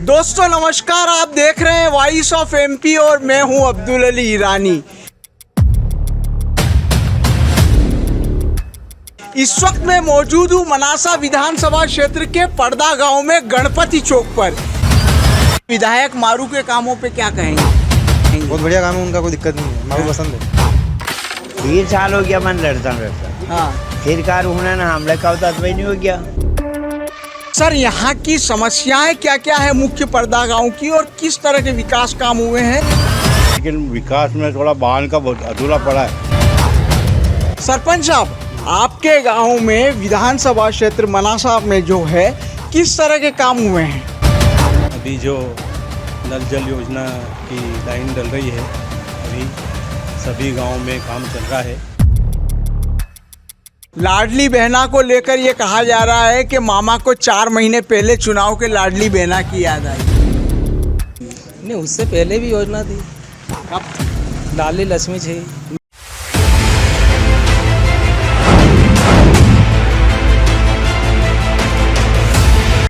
दोस्तों नमस्कार, आप देख रहे हैं वॉइस ऑफ एमपी और मैं हूं अब्दुल अली ईरानी। इस वक्त मैं मौजूद हूं मनासा विधानसभा क्षेत्र के पड़दा गांव में गणपति चौक पर। विधायक मारू के कामों पे क्या कहेंगे? बहुत बढ़िया काम है उनका, कोई दिक्कत नहीं है, मारू पसंद है। 20 साल हो गया मन लड़ता हाँ फिर कार होना ना हमला का होता तो नहीं हो गया। सर, यहाँ की समस्याएं क्या क्या है मुख्य पड़दा गांव की, और किस तरह के विकास काम हुए हैं? लेकिन विकास में थोड़ा वाहन का बहुत अधूरा पड़ा है। सरपंच साहब, आपके गांव में विधानसभा क्षेत्र मनासा में जो है किस तरह के काम हुए हैं? अभी जो नल जल योजना की लाइन डल रही है, अभी सभी गांव में काम चल रहा है। लाडली बहना को लेकर ये कहा जा रहा है कि मामा को 4 महीने पहले चुनाव के लाडली बहना की याद आई। नहीं, उससे पहले भी योजना थी। कब? लाडली लक्ष्मी थी।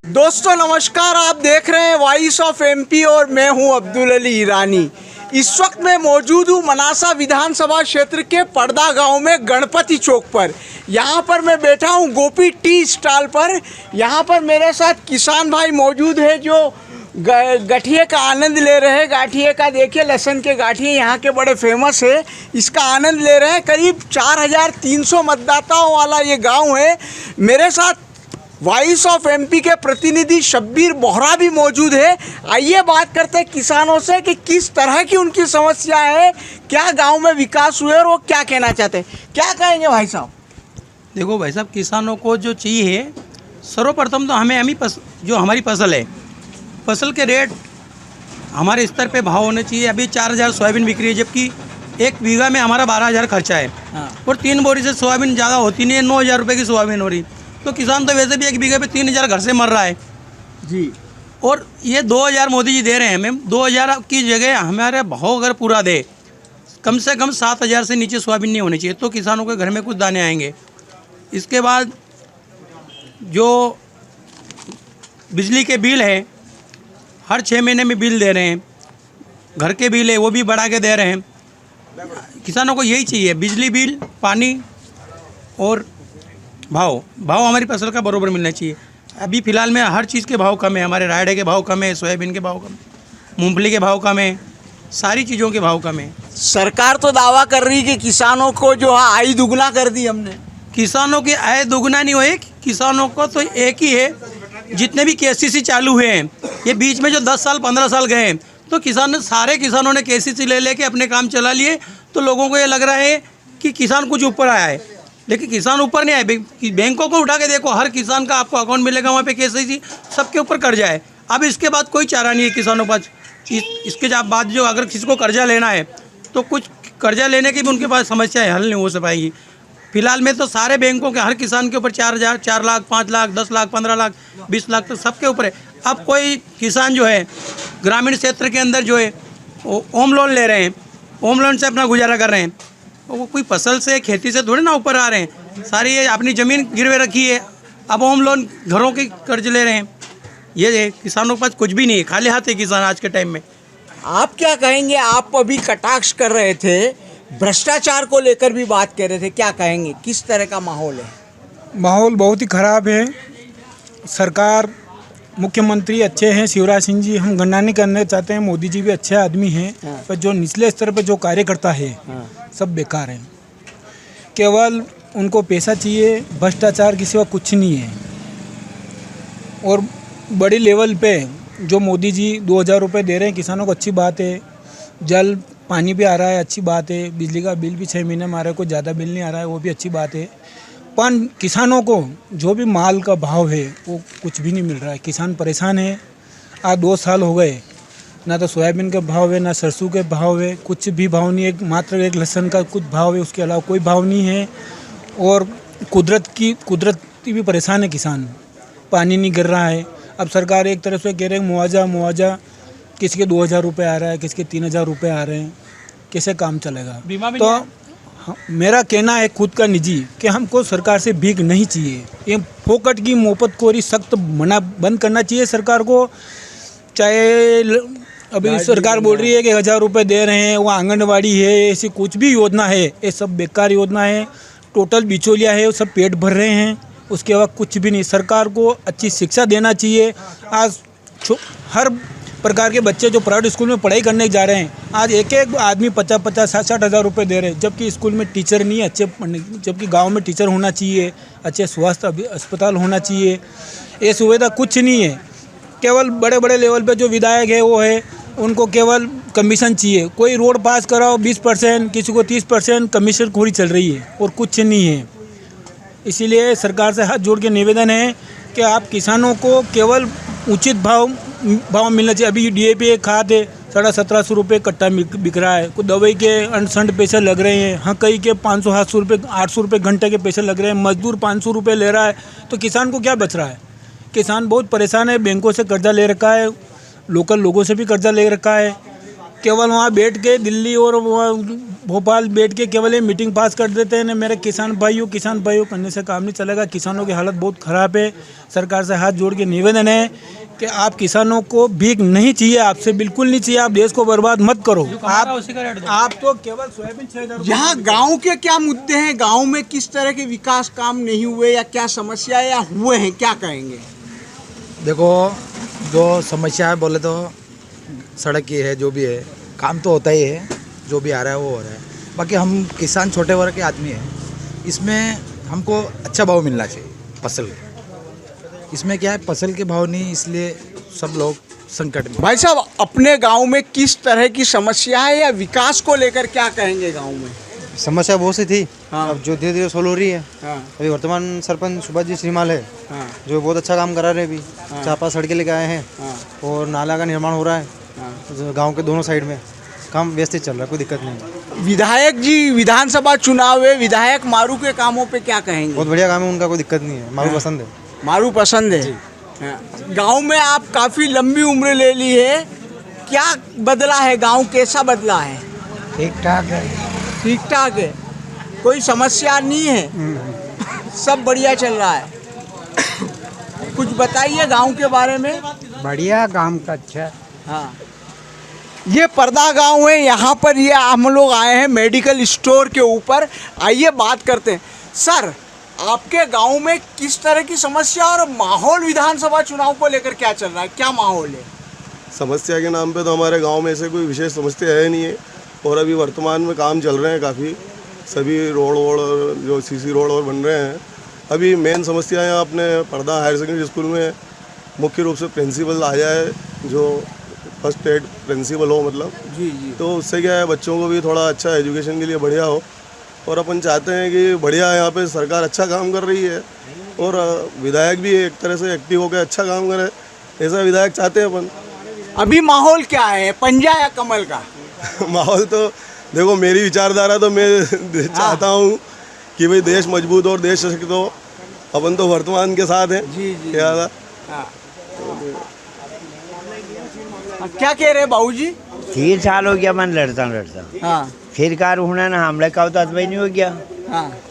दोस्तों नमस्कार, आप देख रहे हैं वॉइस ऑफ एमपी और मैं हूं अब्दुल अली ईरानी। इस वक्त मैं मौजूद हूं मनासा विधानसभा क्षेत्र के पड़दा गांव में गणपति चौक पर। यहां पर मैं बैठा हूं गोपी टी स्टॉल पर। यहां पर मेरे साथ किसान भाई मौजूद है जो गठिए का आनंद ले रहे हैं। गाठिए का देखिए, लहसुन के गाठिए यहाँ के बड़े फेमस है, इसका आनंद ले रहे हैं। करीब 4300 मतदाताओं वाला ये गांव है। मेरे साथ वॉइस ऑफ एमपी के प्रतिनिधि शब्बीर बोहरा भी मौजूद है। आइए बात करते हैं किसानों से कि किस तरह की उनकी समस्या है, क्या गांव में विकास हुए और वो क्या कहना चाहते हैं। क्या कहेंगे भाई साहब? देखो भाई साहब, किसानों को जो चाहिए, सर्वप्रथम तो हमें जो हमारी फसल है, फसल के रेट हमारे स्तर पे भाव होने चाहिए। अभी 4000 सोयाबीन बिक रही है, जबकि 1 बीघा में हमारा 12000 खर्चा है। और 3 बोरी से सोयाबीन ज़्यादा होती नहीं है, 9000 रुपये की सोयाबीन हो रही। तो किसान तो वैसे भी 1 बीघे पे 3000 घर से मर रहा है जी। और ये 2000 मोदी जी दे रहे हैं हमें। 2000 की जगह हमारे भाव अगर पूरा दे, कम से कम 7000 से नीचे सोयाबीन नहीं होनी चाहिए, तो किसानों के घर में कुछ दाने आएंगे। इसके बाद जो बिजली के बिल है, हर 6 महीने में बिल दे रहे हैं। घर के बिल है वो भी बढ़ा के दे रहे हैं। किसानों को यही चाहिए, बिजली बिल, पानी और भाव हमारी फसल का बराबर मिलना चाहिए। अभी फ़िलहाल में हर चीज़ के भाव कम है, हमारे रायडे के भाव कम है, सोयाबीन के भाव कम है, मूंगफली के भाव कम है, सारी चीज़ों के भाव कम है। सरकार तो दावा कर रही कि किसानों को जो है आय दुगना कर दी हमने। किसानों की आय दोगुना नहीं हुई, किसानों को तो एक ही है। जितने भी केसीसी चालू हुए हैं, ये बीच में जो 10 साल 15 साल गए हैं, तो सारे किसानों ने केसीसी ले लेके अपने काम चला लिए। तो लोगों को ये लग रहा है कि किसान कुछ ऊपर आया है, लेकिन किसान ऊपर नहीं आए। बैंकों को उठा के देखो, हर किसान का आपको अकाउंट मिलेगा, वहाँ पे केसीसी सबके ऊपर कर्जा है। अब इसके बाद कोई चारा नहीं है किसानों के पास। इसके बाद जो अगर किसी को कर्जा लेना है, तो कुछ कर्जा लेने की भी उनके पास समस्याएं हल नहीं हो पाएगी। फिलहाल में तो सारे बैंकों के हर किसान के ऊपर 4000, 4 लाख, 5 लाख, 10 लाख, 15 लाख, 20 लाख तो सबके ऊपर है। अब कोई किसान जो है ग्रामीण क्षेत्र के अंदर जो है वो होम लोन ले रहे हैं, होम लोन से अपना गुजारा कर रहे हैं। वो कोई फसल से, खेती से थोड़े ना ऊपर आ रहे हैं। सारी ये अपनी ज़मीन गिरवे रखी है, अब होम लोन घरों के कर्ज ले रहे हैं। ये किसानों के पास कुछ भी नहीं है, खाली हाथ है किसान आज के टाइम में। आप क्या कहेंगे? आप अभी कटाक्ष कर रहे थे, भ्रष्टाचार को लेकर भी बात कर रहे थे, क्या कहेंगे? किस तरह का माहौल है? माहौल बहुत ही ख़राब है। सरकार, मुख्यमंत्री अच्छे हैं, शिवराज सिंह जी, हम गणना नहीं करने चाहते हैं, मोदी जी भी अच्छे आदमी हैं। पर जो निचले स्तर पर जो कार्यकर्ता है, सब बेकार हैं। केवल उनको पैसा चाहिए, भ्रष्टाचार के सिवा कुछ नहीं है। और बड़ी लेवल पे जो मोदी जी 2000 रुपये दे रहे हैं किसानों को, अच्छी बात है। जल पानी भी आ रहा है, अच्छी बात है। बिजली का बिल भी 6 महीने में आ रहा है, कोई ज़्यादा बिल नहीं आ रहा है, वो भी अच्छी बात है। पर किसानों को जो भी माल का भाव है वो कुछ भी नहीं मिल रहा है। किसान परेशान है। आज 2 साल हो गए, ना तो सोयाबीन के भाव है, ना सरसों के भाव है, कुछ भी भाव नहीं है। मात्र एक लहसुन का कुछ भाव है, उसके अलावा कोई भाव नहीं है। और कुदरती भी परेशान है किसान, पानी नहीं गिर रहा है। अब सरकार एक तरफ से कह रहे हैं मुआवजा, किसी के 2000 रुपये आ रहा है, किसी के 3000 रुपये आ रहे हैं, कैसे काम चलेगा? तो मेरा कहना है खुद का निजी कि हमको सरकार से भीख नहीं चाहिए। ये फोकट की मोहब्बतखोरी सख्त बंद करना चाहिए सरकार को। चाहे अभी सरकार बोल रही है कि 1000 रुपये दे रहे हैं, वो आंगनवाड़ी है, ऐसी कुछ भी योजना है ये सब बेकार योजना है। टोटल बिचौलिया है, वो सब पेट भर रहे हैं, उसके बाद कुछ भी नहीं। सरकार को अच्छी शिक्षा देना चाहिए। आज हर प्रकार के बच्चे जो प्राइवेट स्कूल में पढ़ाई करने जा रहे हैं, आज एक एक आदमी 50-50, 60-60 हज़ार रुपये दे रहे हैं, जबकि स्कूल में टीचर नहीं है अच्छे पढ़ने, जबकि गांव में टीचर होना चाहिए, अच्छे स्वास्थ्य अस्पताल होना चाहिए। ये सुविधा कुछ नहीं है। केवल बड़े बड़े लेवल पे जो विधायक है वो है, उनको केवल कमीशन चाहिए। कोई रोड पास कराओ 20%, किसी को 30% कमीशन खोरी चल रही है और कुछ नहीं है। इसीलिए सरकार से हाथ जोड़ के निवेदन है कि आप किसानों को केवल उचित भाव मिलना चाहिए। अभी DAP खाद है 1750 रुपये कट्टा बिक रहा है, कोई दवाई के अंट पैसे लग रहे हैं, हाँ कई के 500-700 रुपये 800 रुपये घंटे के पैसे लग रहे हैं, मजदूर 500 रुपये ले रहा है, तो किसान को क्या बच रहा है? किसान बहुत परेशान है, बैंकों से कर्जा ले रखा है, लोकल लोगों से भी कर्जा ले रखा है। केवल वहाँ बैठ के दिल्ली और वहाँ भोपाल बैठ के केवल ये मीटिंग पास कर देते हैं ना, मेरे किसान भाइयों करने से काम नहीं चलेगा। किसानों की हालत बहुत ख़राब है। सरकार से हाथ जोड़ के निवेदन है कि आप किसानों को भीख नहीं चाहिए, आपसे बिल्कुल नहीं चाहिए। आप देश को बर्बाद मत करो। आप तो केवल सोयाबीन 6000। यहाँ गांव के क्या मुद्दे हैं, गांव में किस तरह के विकास काम नहीं हुए या क्या समस्या या हुए हैं, क्या कहेंगे? देखो, जो समस्या है बोले तो सड़क की है, जो भी है काम तो होता ही है, जो भी आ रहा है वो हो रहा है। बाकी हम किसान छोटे वर्ग के आदमी हैं, इसमें हमको अच्छा भाव मिलना चाहिए फसल का। इसमें क्या है, फसल के भाव नहीं, इसलिए सब लोग संकट में। भाई साहब, अपने गांव में किस तरह की समस्या है या विकास को लेकर क्या कहेंगे? गांव में समस्या बहुत सी थी, हाँ। अब जो धीरे धीरे सोल्व हो रही है। हाँ। अभी वर्तमान सरपंच सुभाष जी श्रीमाल है, हाँ। जो बहुत अच्छा काम करा रहे हैं। अभी हाँ। 4-5 सड़कें लेके आए हैं, हाँ। और नाला का निर्माण हो रहा है। हाँ। गांव के दोनों साइड में काम व्यवस्थित चल रहा है, कोई दिक्कत नहीं है। विधायक जी, विधानसभा चुनाव है, विधायक मारू के कामों पे क्या कहेंगे? बहुत बढ़िया काम है उनका, कोई दिक्कत नहीं है। मारू पसंद है। मारू पसंद है। गांव में आप काफ़ी लंबी उम्र ले ली है, क्या बदला है? गांव कैसा बदला है? ठीक ठाक है। ठीक ठाक है, कोई समस्या नहीं है, सब बढ़िया चल रहा है। कुछ बताइए गांव के बारे में। बढ़िया काम का अच्छा। हाँ, ये पर्दा गांव है, यहाँ पर ये हम लोग आए हैं मेडिकल स्टोर के ऊपर। आइए बात करते हैं। सर, आपके गांव में किस तरह की समस्या और माहौल विधानसभा चुनाव को लेकर क्या चल रहा है, क्या माहौल है? समस्या के नाम पे तो हमारे गांव में ऐसे कोई विशेष समस्या है नहीं है, और अभी वर्तमान में काम चल रहे हैं काफ़ी, सभी रोड और जो CC रोड और बन रहे हैं। अभी मेन समस्या है अपने पर्दा हायर सेकेंडरी स्कूल में मुख्य रूप से प्रिंसिपल आ जाए, जो फर्स्ट एड प्रिंसिपल हो, मतलब जी। तो उससे क्या है, बच्चों को भी थोड़ा अच्छा एजुकेशन के लिए बढ़िया हो। और अपन चाहते हैं कि बढ़िया यहाँ पे सरकार अच्छा काम कर रही है, और विधायक भी एक तरह से एक्टिव होकर अच्छा काम करे, ऐसा विधायक चाहते हैं अपन। अभी माहौल क्या है, पंजा या कमल का? माहौल तो देखो, मेरी विचारधारा तो मैं चाहता हूँ कि भाई देश मजबूत और देश सशक्त हो। अपन तो वर्तमान के साथ हैं। जी। क्या क्या कह रहे बाबूजी? 3 साल हो गया मन लड़ता। हाँ। फिर कार होना ना, हमले का तो अतवाई नहीं हो गया।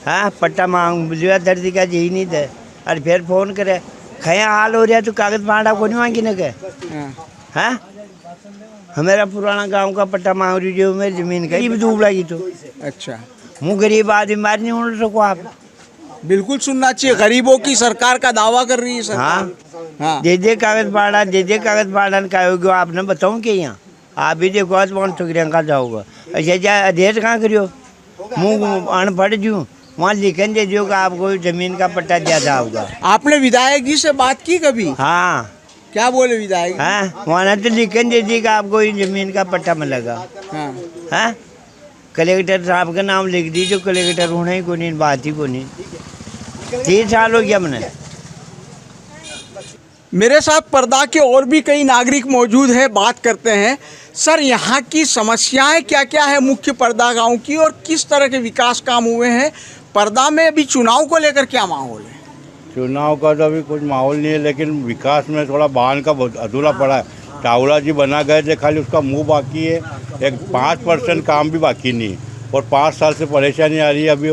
हाँ, पट्टा मांग जो दर्दी का यही नहीं थे, और फिर फोन करे खया हाल हो रहा तो कागज बांटा को नहीं मांगी ना के। हाँ, हमारा पुराना गांव का पट्टा मांग रही जो मेरी जमीन का डूब लगी तो। अच्छा, मुँह गरीब आदमी मार नहीं उड़ सको आप। बिल्कुल सुनना चाहिए, गरीबों की सरकार का दावा कर रही है सरकार। हाँ। दे कागज बांटा का होगा, आपने बताऊँ कि यहाँ आप भी देखो आज कौन ठुकरिया का जाओगा। अच्छा जा अध्यक्ष कहाँ करियो, मुँह अनपढ़ जूँ वहाँ लिखन दे जो आपको जमीन का पट्टा ज़्यादा होगा। आपने विधायक जी से बात की कभी? हाँ। क्या बोले विधायक? हाँ, वहाँ तो लिखन दे दी कि आपको जमीन का पट्टा मिलेगा। हाँ। हाँ, कलेक्टर साहब का नाम लिख दीजिए, कलेक्टर होना ही को नहीं, बात ही को नहीं। 3 साल हो गया मैंने। मेरे साथ पर्दा के और भी कई नागरिक मौजूद हैं, बात करते हैं। सर, यहाँ की समस्याएं क्या क्या है मुख्य पर्दा गांव की, और किस तरह के विकास काम हुए हैं? पर्दा में अभी चुनाव को लेकर क्या माहौल है? चुनाव का तो अभी कुछ माहौल नहीं है, लेकिन विकास में थोड़ा बांध का बहुत अधूरा पड़ा है। टावला जी बना गए थे, खाली उसका मुंह बाकी है, एक 5% काम भी बाकी नहीं है, और 5 साल से परेशानी आ रही है। अभी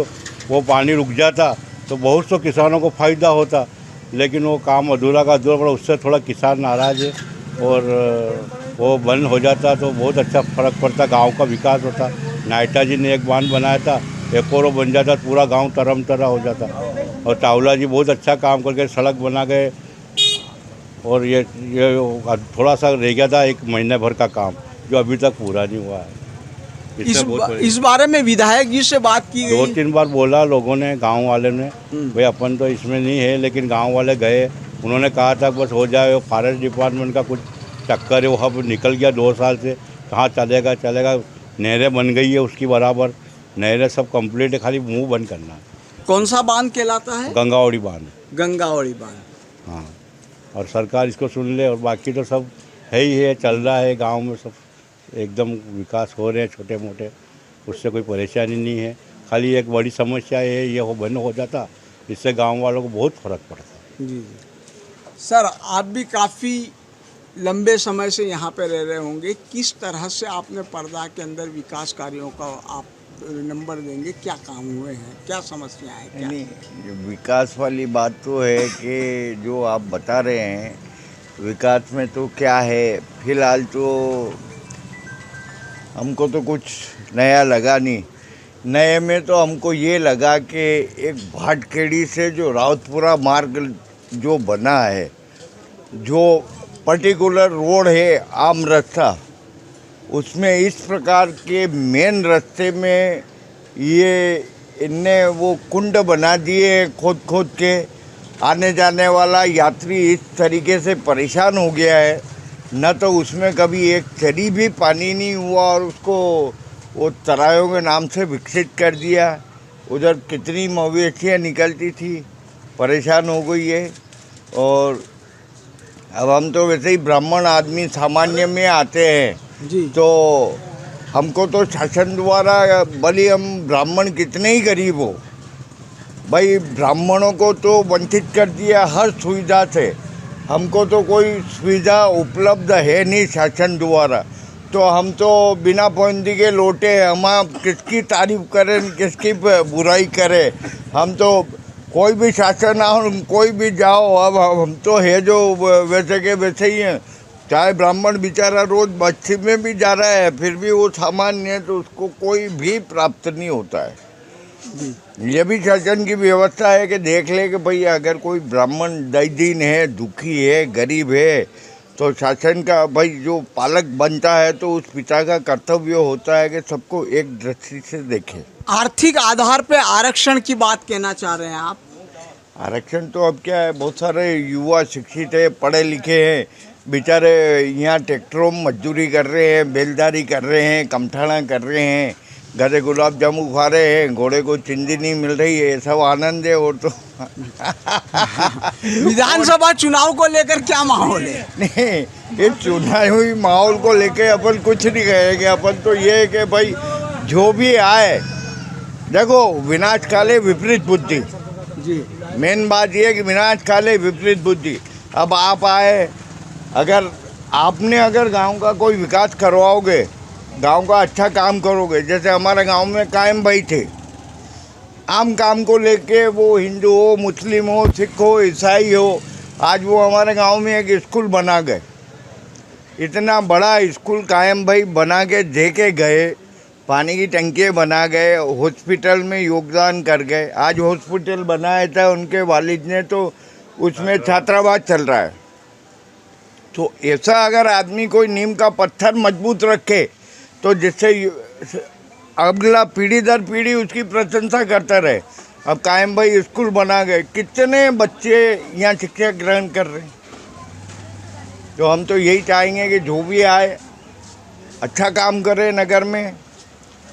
वो पानी रुक जाता तो बहुत से किसानों को फ़ायदा होता, लेकिन वो काम अधूरा का अधूरा पड़ा, उससे थोड़ा किसान नाराज़ है। और वो बंद हो जाता तो बहुत अच्छा फर्क पड़ता, गांव का विकास होता। नायटा जी ने एक बांध बनाया था, एक और वो बन जाता, पूरा गांव तरम तरह हो जाता। और चावला जी बहुत अच्छा काम करके सड़क बना गए। और ये थोड़ा सा रह गया था 1 महीने भर का काम, जो अभी तक पूरा नहीं हुआ है। इस बारे में विधायक जी से बात की गई? 2-3 बार बोला लोगों ने, गांव वाले ने, भाई अपन तो इसमें नहीं है, लेकिन गांव वाले गए, उन्होंने कहा था बस हो जाए। फॉरेस्ट डिपार्टमेंट का कुछ चक्कर है, वो अब निकल गया 2 साल से, कहाँ चलेगा। नहरें बन गई है उसकी बराबर, नहरें सब कंप्लीट है, खाली मुंह बंद करना है। कौन सा बांध कहलाता है? गंगावड़ी बांध। गंगावड़ी बांध। हाँ, और सरकार इसको सुन ले, और बाकी तो सब है ही है, चल रहा है। गांव में सब एकदम विकास हो रहे हैं छोटे मोटे, उससे कोई परेशानी नहीं है। खाली एक बड़ी समस्या है, ये हो बंद हो जाता, इससे गांव वालों को बहुत फर्क पड़ता। जी सर, आप भी काफ़ी लंबे समय से यहाँ पे रह रहे होंगे, किस तरह से आपने पर्दा के अंदर विकास कार्यों का आप नंबर देंगे? क्या काम हुए हैं, क्या समस्याएं हैं? नहीं, विकास वाली बात तो है कि जो आप बता रहे हैं विकास में तो क्या है, फिलहाल तो हमको तो कुछ नया लगा नहीं। नए में तो हमको ये लगा कि एक भाटखेड़ी से जो रावतपुरा मार्ग जो बना है, जो पर्टिकुलर रोड है आम रास्ता, उसमें इस प्रकार के मेन रास्ते में ये इनने वो कुंड बना दिए खोद के। आने जाने वाला यात्री इस तरीके से परेशान हो गया है, न तो उसमें कभी एक चरी भी पानी नहीं हुआ और उसको वो तरायों के नाम से विकसित कर दिया। उधर कितनी मवेशियाँ निकलती थी, परेशान हो गई है। और अब हम तो वैसे ही ब्राह्मण आदमी सामान्य में आते हैं जी, तो हमको तो शासन द्वारा, भले हम ब्राह्मण कितने ही गरीब हो, भाई ब्राह्मणों को तो वंचित कर दिया हर सुविधा से। हमको तो कोई सुविधा उपलब्ध है नहीं शासन द्वारा, तो हम तो बिना पौंदी के लौटे हैं। हम किसकी तारीफ करें, किसकी बुराई करें? हम तो कोई भी शासन आओ, कोई भी जाओ, अब हम तो है जो वैसे के वैसे ही हैं। चाहे ब्राह्मण बेचारा रोज़ बस्ती में भी जा रहा है, फिर भी वो सामान्य है, तो उसको कोई भी प्राप्त नहीं होता है। ये भी शासन की व्यवस्था है कि देख ले कि भाई अगर कोई ब्राह्मण दीन है, दुखी है, गरीब है, तो शासन का भाई जो पालक बनता है तो उस पिता का कर्तव्य होता है कि सबको एक दृष्टि से देखे। आर्थिक आधार पे आरक्षण की बात कहना चाह रहे हैं आप? आरक्षण तो अब क्या है, बहुत सारे युवा शिक्षित है, पढ़े लिखे हैं, बेचारे यहाँ ट्रैक्टरों में मजदूरी कर रहे हैं, बेलदारी कर रहे हैं, कमठाना कर रहे हैं, गधे गुलाब जामुन खा रहे हैं, घोड़े को चिंदी नहीं मिल रही है, सब आनंद है। और तो विधानसभा चुनाव को लेकर क्या माहौल है? नहीं, ये चुनावी माहौल को लेके अपन कुछ नहीं कहेंगे। अपन तो ये है कि भाई जो भी आए, देखो विनाश काले विपरीत बुद्धि जी, मेन बात ये है कि विनाश काले विपरीत बुद्धि। अब आप आए, अगर आपने अगर गांव का कोई विकास करवाओगे, गांव का अच्छा काम करोगे, जैसे हमारे गांव में कायम भाई थे, आम काम को लेके वो हिंदू हो, मुस्लिम हो, सिख हो, ईसाई हो, आज वो हमारे गांव में एक स्कूल बना गए। इतना बड़ा स्कूल कायम भाई बना के दे के गए, पानी की टंकियाँ बना गए, हॉस्पिटल में योगदान कर गए। आज हॉस्पिटल बनाया था उनके वालिद ने, तो उसमें छात्रावास चल रहा है। तो ऐसा अगर आदमी कोई नीम का पत्थर मजबूत रखे, तो जिससे अगला पीढ़ी दर पीढ़ी उसकी प्रशंसा करता रहे। अब कायम भाई स्कूल बना गए, कितने बच्चे यहाँ शिक्षा ग्रहण कर रहे हैं। तो हम तो यही चाहेंगे कि जो भी आए अच्छा काम करे नगर में,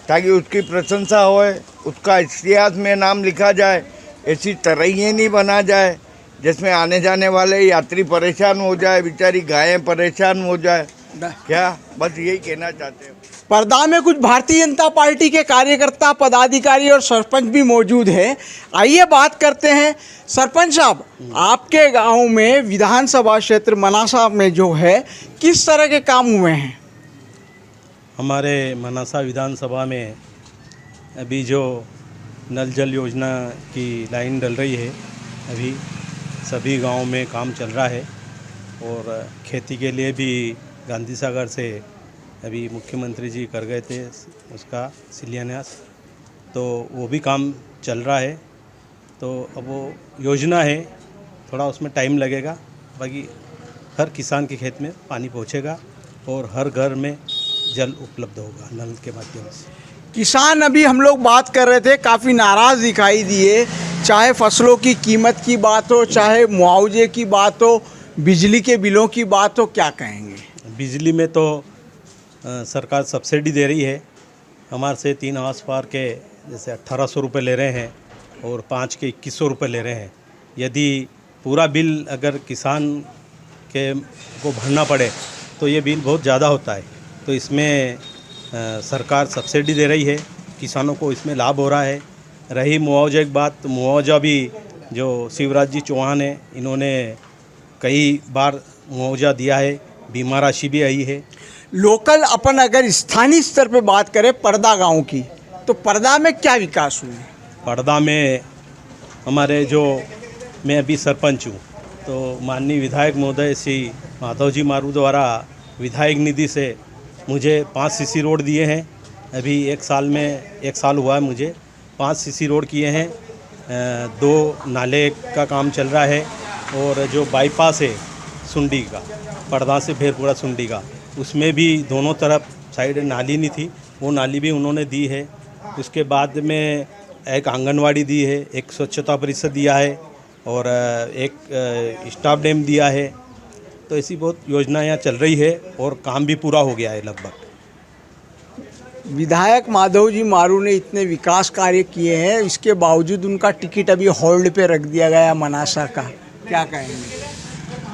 ताकि उसकी प्रशंसा होए, उसका इतिहास में नाम लिखा जाए। ऐसी तरह नहीं बना जाए जिसमें आने जाने वाले यात्री परेशान हो जाए, बेचारी गायें परेशान हो जाए। क्या बस यही कहना चाहते हैं। पर्दा में कुछ भारतीय जनता पार्टी के कार्यकर्ता, पदाधिकारी और सरपंच भी मौजूद हैं। आइए बात करते हैं। सरपंच साहब, आपके गांव में विधानसभा क्षेत्र मनासा में जो है, किस तरह के काम हुए हैं? हमारे मनासा विधानसभा में अभी जो नल जल योजना की लाइन डल रही है, अभी सभी गांव में काम चल रहा है। और खेती के लिए भी गांधी सागर से अभी मुख्यमंत्री जी कर गए थे उसका शिलान्यास, तो वो भी काम चल रहा है। तो अब वो योजना है, थोड़ा उसमें टाइम लगेगा, बाकी हर किसान के खेत में पानी पहुंचेगा और हर घर में जल उपलब्ध होगा नल के माध्यम से। किसान, अभी हम लोग बात कर रहे थे, काफ़ी नाराज़ दिखाई दिए, चाहे फसलों की कीमत की बात हो, चाहे मुआवजे की बात हो, बिजली के बिलों की बात हो, क्या कहेंगे? बिजली में तो सरकार सब्सिडी दे रही है। हमारे से 3 हाउस पावर के जैसे 1800 रुपये ले रहे हैं और 5 के 2100 रुपये ले रहे हैं। यदि पूरा बिल अगर किसान के को भरना पड़े तो ये बिल बहुत ज़्यादा होता है। तो इसमें सरकार सब्सिडी दे रही है, किसानों को इसमें लाभ हो रहा है। रही मुआवजे की बात, तो मुआवजा भी जो शिवराज जी चौहान है, इन्होंने कई बार मुआवजा दिया है, बीमा राशि भी आई है। लोकल अपन अगर स्थानीय स्तर पे बात करें परदा गांव की, तो परदा में क्या विकास हुए? परदा में हमारे जो, मैं अभी सरपंच हूँ, तो माननीय विधायक महोदय श्री माधव जी मारू द्वारा विधायक निधि से मुझे 5 सीसी रोड दिए हैं। अभी 1 साल हुआ है मुझे 5 सीसी रोड किए हैं। 2 नाले का काम चल रहा है और जो बाईपास है सुंडी का, परदा से भेरपुरा सुंडी का, उसमें भी दोनों तरफ साइड नाली नहीं थी, वो नाली भी उन्होंने दी है। उसके बाद में एक आंगनवाड़ी दी है, एक स्वच्छता परिषद दिया है और एक स्टाफ डैम दिया है। तो ऐसी बहुत योजना यहाँ चल रही है और काम भी पूरा हो गया है लगभग। विधायक माधव जी मारू ने इतने विकास कार्य किए हैं, इसके बावजूद उनका टिकट अभी होल्ड पे रख दिया गया मनासा का, क्या कहेंगे?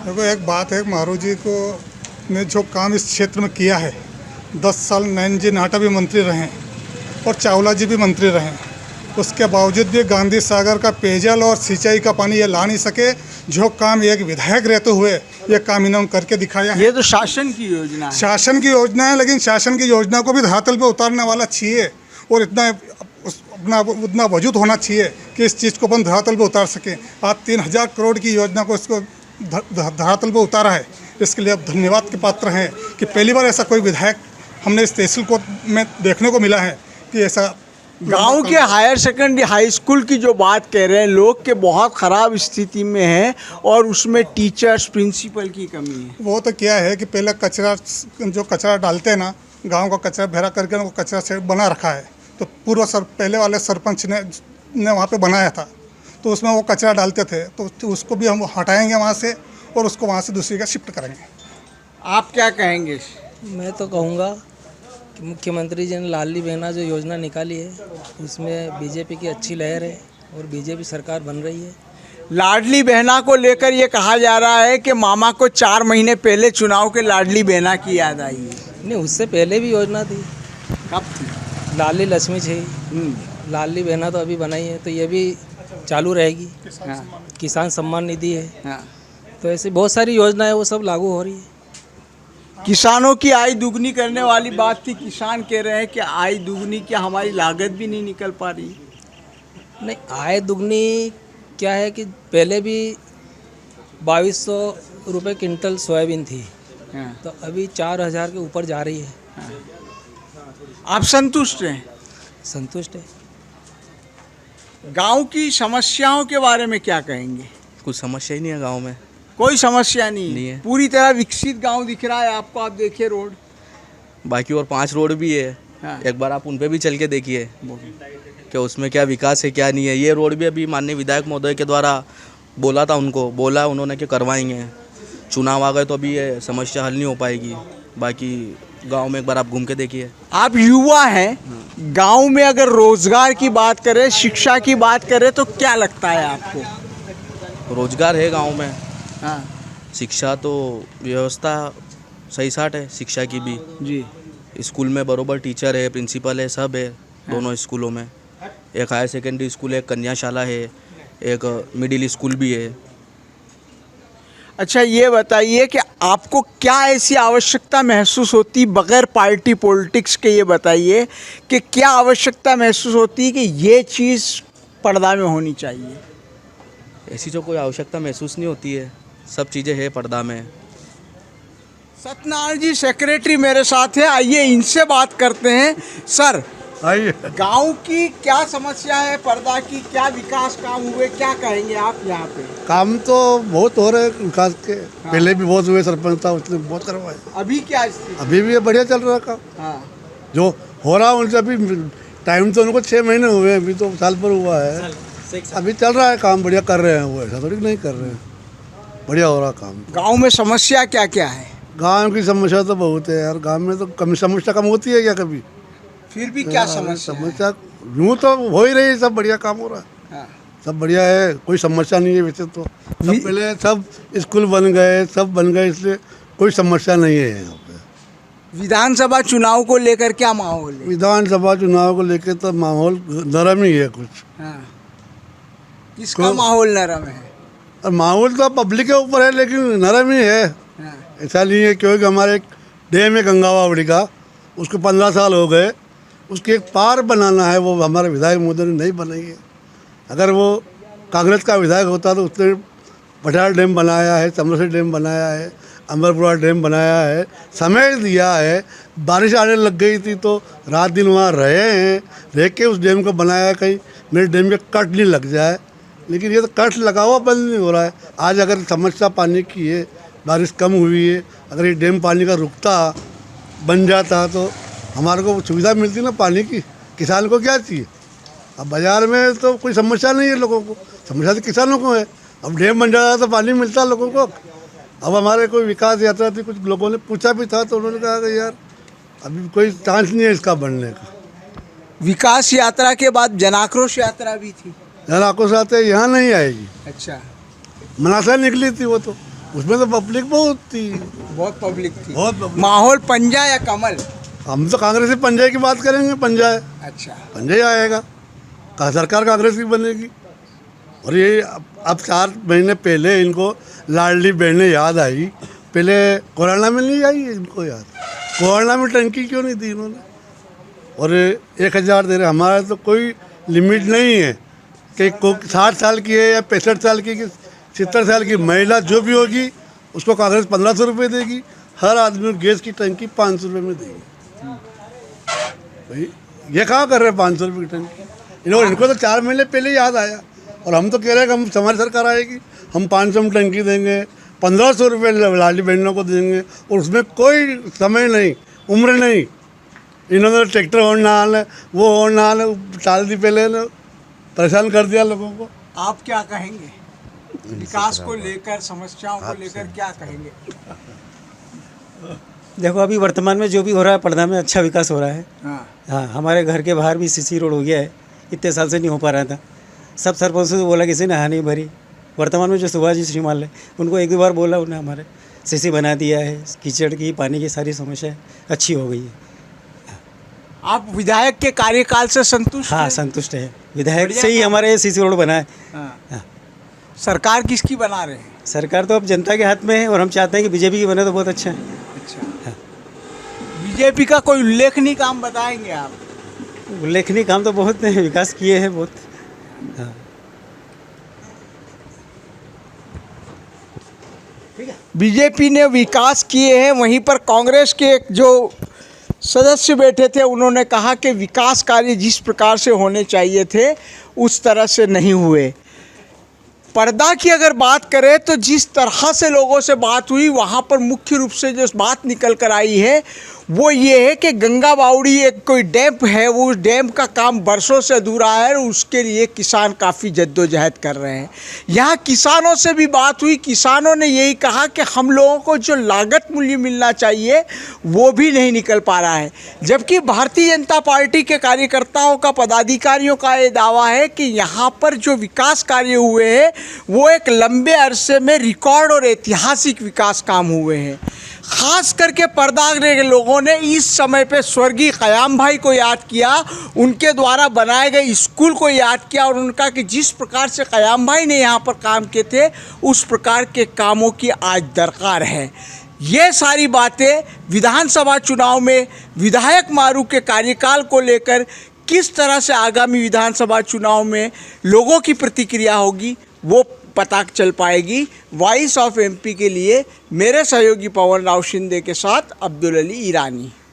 देखो, एक बात है, मारू जी को ने जो काम इस क्षेत्र में किया है, 10 साल नैन जी नाटा भी मंत्री रहे और चावला जी भी मंत्री रहे, उसके बावजूद भी गांधी सागर का पेयजल और सिंचाई का पानी ये ला नहीं सके। जो काम एक विधायक रहते हुए ये काम इन्होंने करके दिखाया है। ये तो शासन की योजना है। शासन की योजना है, लेकिन शासन की योजना को भी धरातल पे उतारने वाला चाहिए और इतना अपना उतना वजूद होना चाहिए कि इस चीज़ को अपन धरातल पे उतार सकें। आज 3000 करोड़ की योजना को इसको धरातल पे उतारा है, इसके लिए अब धन्यवाद के पात्र हैं कि पहली बार ऐसा कोई विधायक हमने इस तहसील को में देखने को मिला है कि ऐसा। गांव के हायर सेकेंडरी हाई स्कूल की जो बात कह रहे हैं, लोग के बहुत ख़राब स्थिति में है और उसमें टीचर्स, प्रिंसिपल की कमी है। वो तो क्या है कि पहले कचरा डालते हैं ना, गांव का कचरा भरा करके वो कचरा से बना रखा है, तो पहले वाले सरपंच ने वहाँ पे बनाया था, तो उसमें वो कचरा डालते थे, तो उसको भी हम हटाएंगे वहाँ से और उसको वहाँ से दूसरी का शिफ्ट करेंगे। आप क्या कहेंगे? मैं तो कहूँगा कि मुख्यमंत्री जी ने लाडली बहना जो योजना निकाली है, उसमें बीजेपी की अच्छी लहर है और बीजेपी सरकार बन रही है। लाडली बहना को लेकर ये कहा जा रहा है कि मामा को 4 महीने पहले चुनाव के लाडली बहना की याद आई है। नहीं, उससे पहले भी योजना थी। कब थी? लाडली लक्ष्मी थी, लाडली बहना तो अभी बनाई है, तो ये भी चालू रहेगी। किसान सम्मान निधि है, तो ऐसी बहुत सारी योजना है, वो सब लागू हो रही है। किसानों की आय दुगनी करने वाली बात थी, किसान कह रहे हैं कि आय दुगनी, क्या हमारी लागत भी नहीं निकल पा रही? नहीं, आय दुगनी क्या है कि पहले भी 2200 रुपये क्विंटल सोयाबीन थी, तो अभी 4000 के ऊपर जा रही है। आप संतुष्ट हैं? संतुष्ट है। गांव की समस्याओं के बारे में क्या कहेंगे? कुछ समस्या ही नहीं है गांव में, कोई समस्या नहीं है। पूरी तरह विकसित गांव दिख रहा है आपको। आप देखिए रोड, बाकी और 5 रोड भी है। एक बार आप उन पे भी चल के देखिए कि उसमें क्या विकास है क्या नहीं है। ये रोड भी अभी माननीय विधायक महोदय के द्वारा बोला था, बोला उन्होंने कि करवाएंगे। चुनाव आ गए तो अभी ये समस्या हल नहीं हो पाएगी। बाकी गांव में एक बार आप घूम के देखिए। आप युवा हैं, गांव में अगर रोजगार की बात करें, शिक्षा की बात करें, तो क्या लगता है आपको? रोजगार है गांव में। शिक्षा तो व्यवस्था सही साठ है, शिक्षा की भी जी। स्कूल में बरोबर टीचर है, प्रिंसिपल है, सब है दोनों स्कूलों में। एक हायर सेकेंडरी स्कूल है, कन्याशाला है, एक मिडिल स्कूल भी है। अच्छा, ये बताइए कि आपको क्या ऐसी आवश्यकता महसूस होती, बगैर पार्टी पॉलिटिक्स के ये बताइए कि क्या आवश्यकता महसूस होती है कि ये चीज़ पर्दा में होनी चाहिए? ऐसी जो कोई आवश्यकता महसूस नहीं होती है, सब चीज़ें हैं पर्दा में। सत्यनारायण जी सेक्रेटरी मेरे साथ है, आइए इनसे बात करते हैं। सर, आइए। गांव की क्या समस्या है, परदा की क्या विकास काम हुए, क्या कहेंगे आप यहाँ पे? काम तो बहुत हो रहे हैं विकास के। पहले भी बहुत हुए, सरपंच था उसने बहुत करवाए। अभी क्या स्थिति? अभी भी ये बढ़िया चल रहा है काम। हाँ। जो हो रहा है उनसे अभी टाइम तो उनको 6 महीने हुए हैं, अभी तो साल पर हुआ है। अभी चल रहा है काम, बढ़िया कर रहे हैं वो, ऐसा थोड़ी नहीं कर रहे हैं, बढ़िया हो रहा काम। गांव में समस्या क्या क्या है? गांव की समस्या तो बहुत है यार, गांव में तो कम समस्या कम होती है क्या कभी? फिर भी क्या समस्या? समस्या यूँ तो हो ही रही है, सब बढ़िया काम हो रहा है। हाँ। सब बढ़िया है, कोई समस्या नहीं है वैसे तो। सब पहले सब स्कूल बन गए, सब बन गए, इसलिए कोई समस्या नहीं है यहाँ पे। विधानसभा चुनाव को लेकर क्या माहौल है? विधानसभा चुनाव को लेकर तो माहौल नरम ही है कुछ। हाँ। किसका माहौल नरम है? और माहौल तो पब्लिक के ऊपर है, लेकिन नरम ही है। हाँ। ऐसा नहीं है, क्योंकि हमारे एक डैम है गंगा बावड़ी का, उसको 15 साल हो गए, उसकी एक पार बनाना है, वो हमारे विधायक मोदी ने नहीं बनाई है। अगर वो कांग्रेस का विधायक होता तो उसने पटियाला डैम बनाया है, समरसेट डैम बनाया है, अमरपुरा डैम बनाया है, समय दिया है। बारिश आने लग गई थी तो रात दिन वहाँ रहे हैं, रह के उस डैम को बनाया है, कहीं मेरे डैम में कट नहीं लग जाए। लेकिन ये तो कट लगा हुआ बंद नहीं हो रहा है। आज अगर समस्या पानी की है, बारिश कम हुई है, अगर ये डैम पानी का रुकता बन जाता तो हमारे को सुविधा मिलती ना पानी की। किसान को क्या चाहिए? अब बाज़ार में तो कोई समस्या नहीं है लोगों को, समस्या तो किसानों को है। अब डैम बन जाता तो पानी मिलता लोगों को। अब हमारे कोई विकास यात्रा थी, कुछ लोगों ने पूछा भी था तो उन्होंने कहा कि यार अभी कोई चांस नहीं है इसका बनने का। विकास यात्रा के बाद जनाक्रोश यात्रा भी थी। जनाक्रोश यात्रा यहाँ नहीं आएगी। अच्छा। मनासा निकली थी वो तो, उसमें तो पब्लिक बहुत थी, बहुत पब्लिक थी। बहुत पब्लिक। माहौल पंजा या कमल? हम तो कांग्रेस से पंजाब की बात करेंगे, पंजाब। अच्छा। पंजाब आएगा, सरकार कांग्रेस की बनेगी। और ये अब 4 महीने पहले इनको लाडली बहनें याद आई, पहले कोरोना में नहीं आई इनको याद। कोरोना में टंकी क्यों नहीं दी इन्होंने? और 1000 दे रहे। हमारा तो कोई लिमिट नहीं है कि 60 साल की है या 65 साल की, 70 साल की महिला जो भी होगी उसको कांग्रेस 1500 रुपये देगी। हर आदमी गैस की टंकी 500 रुपये में देगी। भाई ये कहाँ कर रहे हैं 500 रुपये की टंकी? इनको तो 4 महीने पहले याद आया, और हम तो कह रहे हैं कि हम हमारी सरकार आएगी, हम 500 में टंकी देंगे, 1500 रुपये लाडली बहनों को देंगे, और उसमें कोई समय नहीं, उम्र नहीं। इन्होंने ट्रैक्टर होना वो होना टाल दी, पहले ने परेशान कर दिया लोगों को। आप क्या कहेंगे विकास को लेकर, समस्याओं को लेकर क्या कहेंगे? देखो अभी वर्तमान में जो भी हो रहा है पड़दा में अच्छा विकास हो रहा है। हाँ। हमारे घर के बाहर भी सीसी रोड हो गया है, इतने साल से नहीं हो पा रहा था। सब सरपंच से बोला किसी ने हाँ नहीं भरी। वर्तमान में जो सुभाष जी श्रीमाल है उनको 1-2 बार बोला, उन्हें हमारे सीसी बना दिया है, कीचड़ की पानी की सारी समस्या अच्छी हो गई है। आप विधायक के कार्यकाल से संतुष्ट? हाँ संतुष्ट है, विधायक से ही हमारे सीसी रोड बना है। हाँ। सरकार किसकी बना रहे हैं? सरकार तो अब जनता के हाथ में है, और हम चाहते हैं कि बीजेपी की बने तो बहुत अच्छा है। अच्छा। बीजेपी का कोई उल्लेखनीय काम बताएंगे आप? उल्लेखनीय काम तो बहुत हैं, विकास किए हैं बहुत। हाँ। बीजेपी ने विकास किए हैं, वहीं पर कांग्रेस के एक जो सदस्य बैठे थे उन्होंने कहा कि विकास कार्य जिस प्रकार से होने चाहिए थे उस तरह से नहीं हुए। पर्दा की अगर बात करें तो जिस तरह से लोगों से बात हुई, वहाँ पर मुख्य रूप से जो बात निकल कर आई है वो ये है कि गंगा बावड़ी एक कोई डैम है, वो उस डैम का काम बरसों से अधूरा है, और उसके लिए किसान काफ़ी जद्दोजहद कर रहे हैं। यहाँ किसानों से भी बात हुई, किसानों ने यही कहा कि हम लोगों को जो लागत मूल्य मिलना चाहिए वो भी नहीं निकल पा रहा है। जबकि भारतीय जनता पार्टी के कार्यकर्ताओं का, पदाधिकारियों का ये दावा है कि यहाँ पर जो विकास कार्य हुए हैं वो एक लंबे अरसे में रिकॉर्ड और ऐतिहासिक विकास काम हुए हैं। खास करके पर्दा के लोगों ने इस समय पे स्वर्गीय क़याम भाई को याद किया, उनके द्वारा बनाए गए स्कूल को याद किया, और उनका कि जिस प्रकार से क़याम भाई ने यहाँ पर काम किए थे उस प्रकार के कामों की आज दरकार है। ये सारी बातें विधानसभा चुनाव में विधायक मारू के कार्यकाल को लेकर किस तरह से आगामी विधानसभा चुनाव में लोगों की प्रतिक्रिया होगी वो पता चल पाएगी। वॉइस ऑफ एमपी के लिए मेरे सहयोगी पवन राव शिंदे के साथ अब्दुल अली ईरानी।